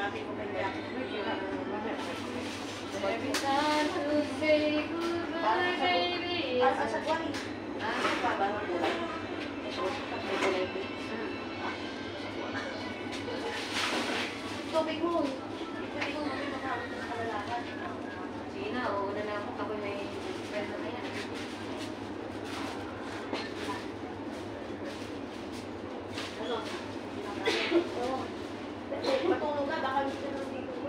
Every time to say goodbye, baby. Tubig mo. Tubig mo namin makakapit sa kalalakan. Sige na, una na ako. Ako may friend na yan. Ano? Matulog na, baka gusto nang dito ko.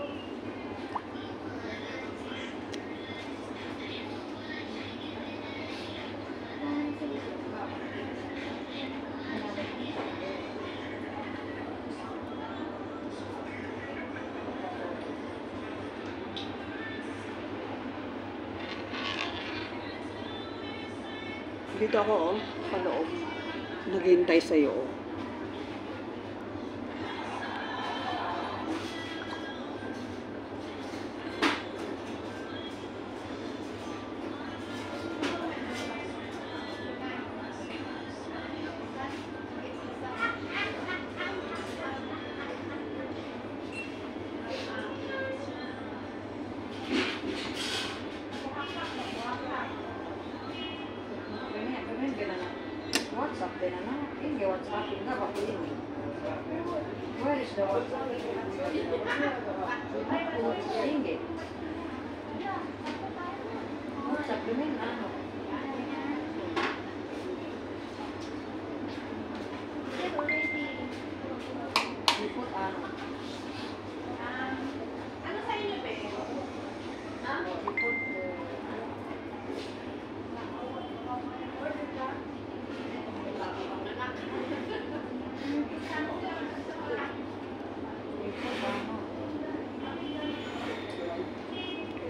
Dito ako, sa loob. Naghihintay sa'yo, WhatsApp din na. Hindi WhatsApp nga ba ko yun? Where is the WhatsApp? Hindi. WhatsApp din na. Lipot ano? Ano sa inyo ba? Lipot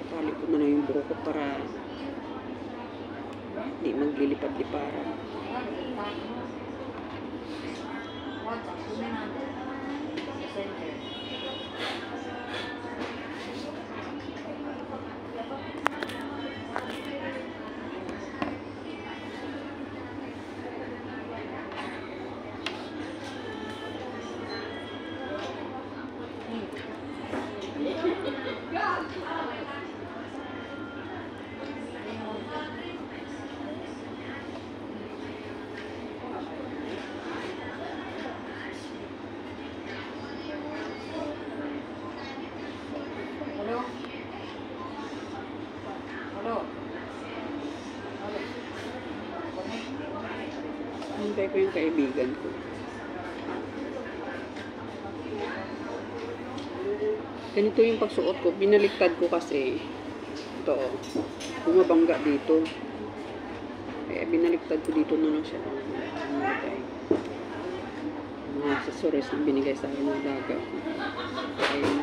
tali ko na yung buko ko para di maglilipad-liparan. WhatsApp din na. Messenger. Hintay ko yung kaibigan ko. Ganito yung pagsuot ko. Binaliktad ko kasi ito, bumabangga dito. Kaya binaliktad ko dito na lang siya. Mga accessories na binigay sa akin ng daga. Ayun.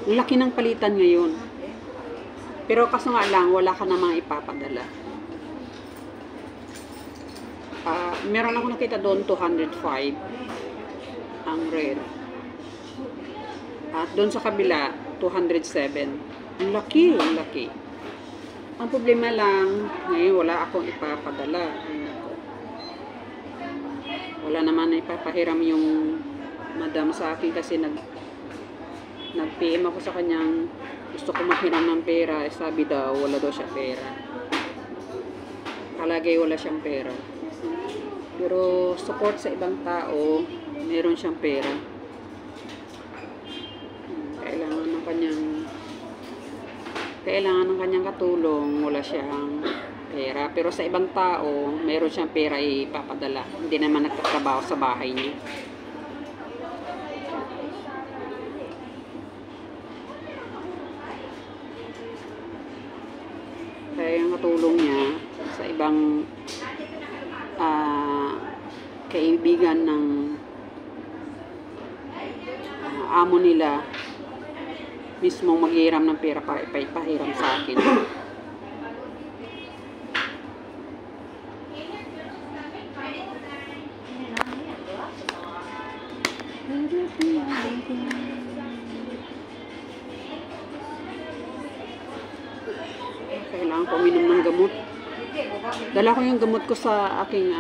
Ang laki ng palitan ngayon. Pero kaso nga lang, wala ka namang ipapadala. Meron ako nakita doon, 205 ang red. At doon sa kabila, 207. Ang laki, ang laki. Ang problema lang, ngayon wala akong ipapadala. Wala naman na ipapahiram yung madam sa akin kasi nag-PM ako sa kanyang gusto ko maghiram ng pera. Sabi daw, wala daw siya pera. Kalagay wala siyang pera. Pero support sa ibang tao, meron siyang pera. Kailangan ng kanyang katulong, wala siyang pera. Pero sa ibang tao, meron siyang pera ipapadala. Hindi naman nagtatrabaho sa bahay niya. Kaya yung katulong niya sa ibang kaibigan ng amo nila, mismong maghiram ng pera para ipahiram sa akin. Kailangan ko uminom ng gamot. Hindi, buka. Dala ko yung gamot ko sa aking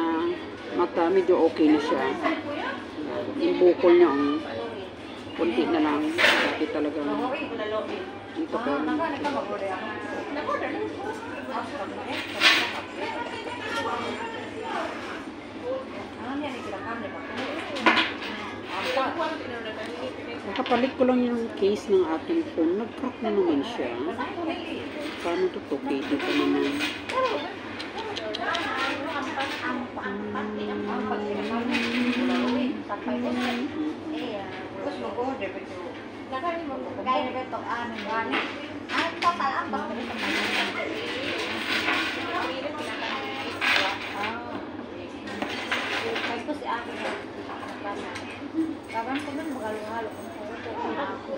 mata. Medyo okay na siya. Yung bukol niya, kunti na lang. Dati talaga. Dito ko. Nakapalit ko lang yung case ng aking phone. Nag-crack na naman siya. Paano ito to? Dito naman. Kapan ko man maghalo-halo kung ako.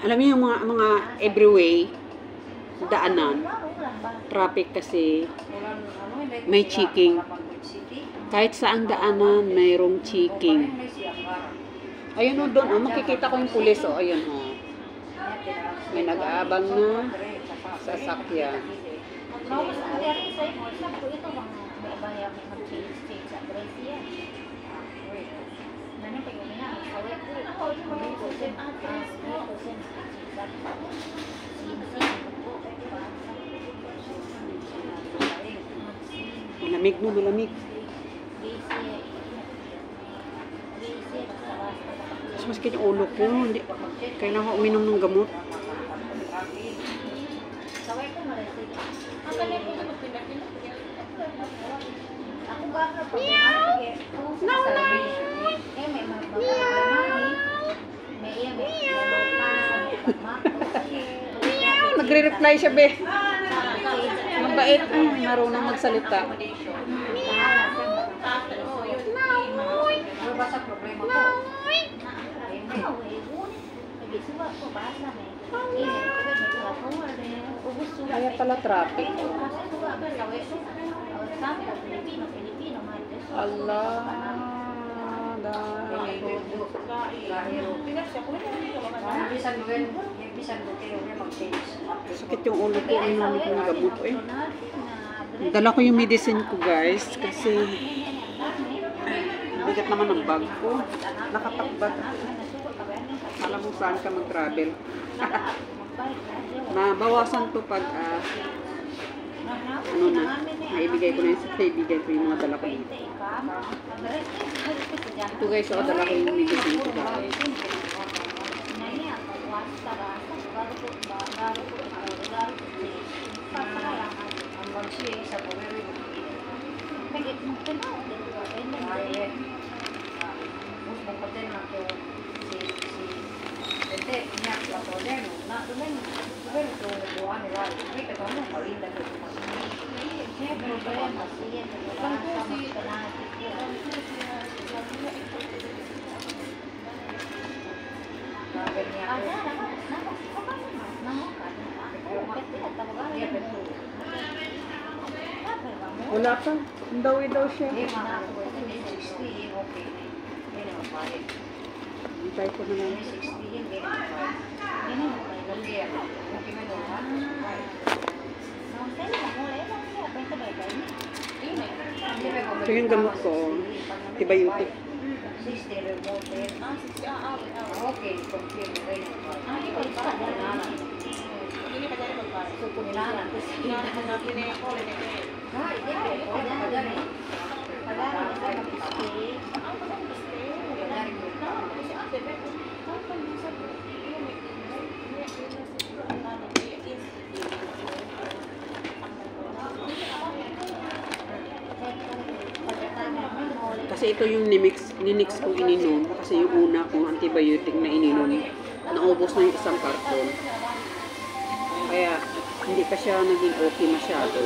Alam niyo yung mga everyway daanan, traffic kasi may checking. Kahit saang daanan, mayroong checking. Ayun o doon, makikita ko yung pulis o, ayun o. May nag-aabang na sasakyan. Malamig no, malamig. Mas masakit yung ulo ko. Hindi, kailangan ko uminom ng gamot. Nagre-reply siya, be. Mabait. Marunong magsalita. Kaya pala traffic. Allah. Sakit yung ulo ko. Inumin ko ng gamot eh. Dala ko yung medicine ko guys. Kasi bigat naman ang bag ko. Nakatakbag. Alam mo saan ka mag-travel. Nabawasan to pag ano na, naibigay ko na yung sa kaibigan ko yung mga dala ko dito. Ito guys, dala ko yung medicine ko guys. Wala pa. Dawi daw siya. Hintay ko na lang. Ito yung gamot ko. Antibiotic. Kasi ito yung ninix kong ininom. Kasi yung una kong antibiotic na ininom, naubos na yung isang karton. Kaya hindi pa siya naging okay masyado.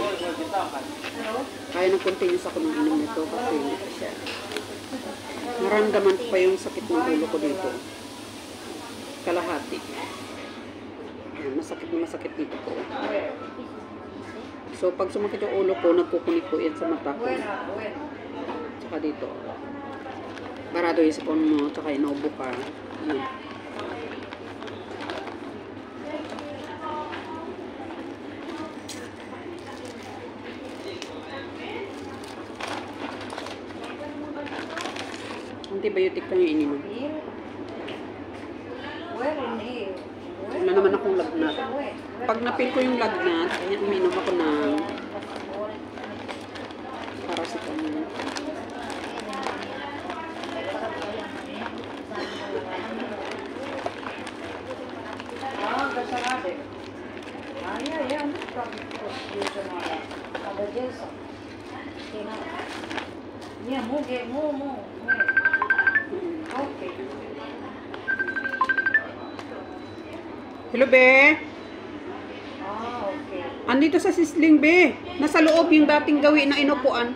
Kaya nag-continuous ako ng inom nito kasi hindi pa siya. Naramdaman ko pa yung sakit ng ulo ko dito. Kalahati. Ayan, masakit dito ko. So pag sumakit yung ulo ko, nagkukunik ko yan sa mata ko. Tsaka dito. Barado yung sipon mo, tsaka inuubo ka. Yun. Antibiotic lang yung ininom. Wala naman akong lagnat. Pag napil ko yung lagnat, kaya uminom ako ng paracetamol. Okay. Hello, be. Okay. Andito sa Sisling, be. Nasa loob yung dating gawin na inupuan.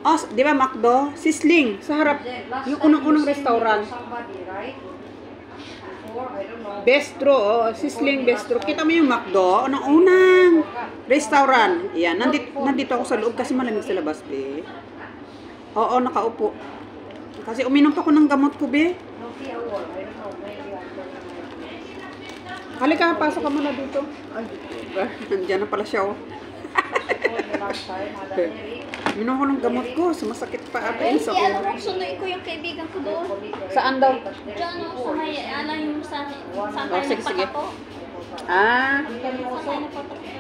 Oh, di ba, Macdo? Sisling, sa harap. Yung unang-unang restaurant. Somebody, right? Before, I don't know. Bestro, oh, Sisling Bestro. Kita mo yung Macdo? Unang-unang restaurant. Yan, nandito ako sa loob kasi malamig sa labas, be. Oo, nakaupo. Kasi uminom pa ako ng gamot ko, be. No, see, I don't know. Maybe I'm Halika, pasok ka muna dito. Ay, nandiyan na pala siya, oh. last time, Uminom ko ng gamot ko. Sumasakit pa ata yun sa Alam ulo. mo, sunduin ko yung kaibigan ko doon. Saan daw? Diyan, sa may, yung saan Oh, tayo sige, sige. nagpatato. Ah, Saan tayo nagpatato nila?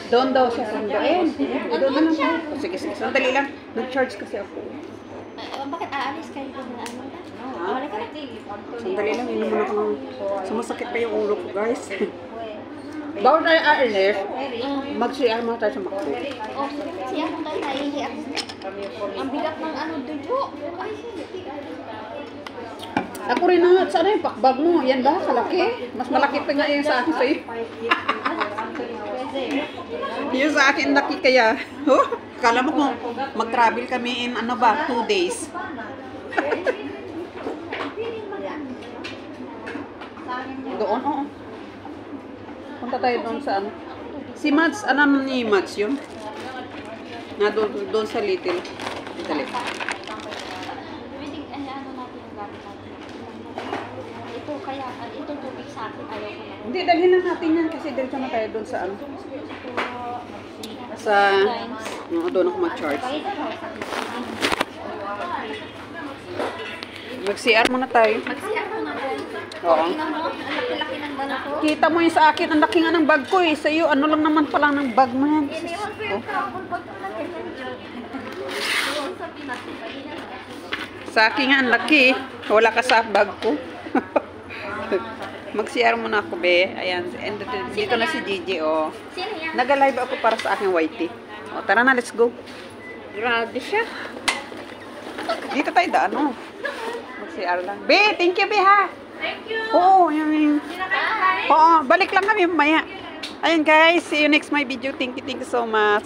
doon daw siya sunduin. Doon na lang siya. Oh, sige, sige. Sandali lang. Nag-charge kasi ako. Bakit aalis kayo doon na ano na? Wala ka na. Sandali lang. Inom muna ko ng... Sumasakit pa yung ulo ko, guys. Bago tayo aalis, mag-CR muna tayo sa Macdo. Oh, siya kung tayo naihi ako. Ang bigat ng ano doon po. Ay, Ako rin na. Saan yung pakbag mo? Yan ba? Kalaki? Mas malaki pa nga yung sa akin sa'yo. Yung sa akin laki kaya. Oh, kala mo kung mag-travel kami in ano ba? 2 days. Doon, oo. Punta tayo doon sa ano. Si Mads, alam ni Mads yun? Na doon sa Little. Italy. pwedeng ano natin yung gamit natin. Ito kaya, ito tubig sa akin, ayaw ko na. Hindi, dalhin lang natin yan kasi diretso na tayo doon sa ano. Sa... doon ako mag-charge. Mag-CR muna tayo. Mag-CR ko na tayo. Oo. Tingnan mo, ang laki-laki ng dala ko. Kita mo yung sa akin, ang laki nga ng bag ko eh. Sa iyo, ano lang naman pala ng bag mo yan. Iniwan ko yung travel bag ko lang ganyan dyan. Doon sa Pinas. Sa akin nga, ang laki eh. Wala ka sa bag ko. Mag-CR muna ako, be. Ayan, and dito na si Gigi, oh. Sino yan? Nag-live ako para sa aking YT. O, tara na, let's go. Grabe siya. Dito tayo daan, oh. Mag-CR lang. Be, thank you, be, ha. Thank you. Oo, yun. Bye. Oo, balik lang kami mamaya. Ayun, guys. See you next my video. Thank you so much.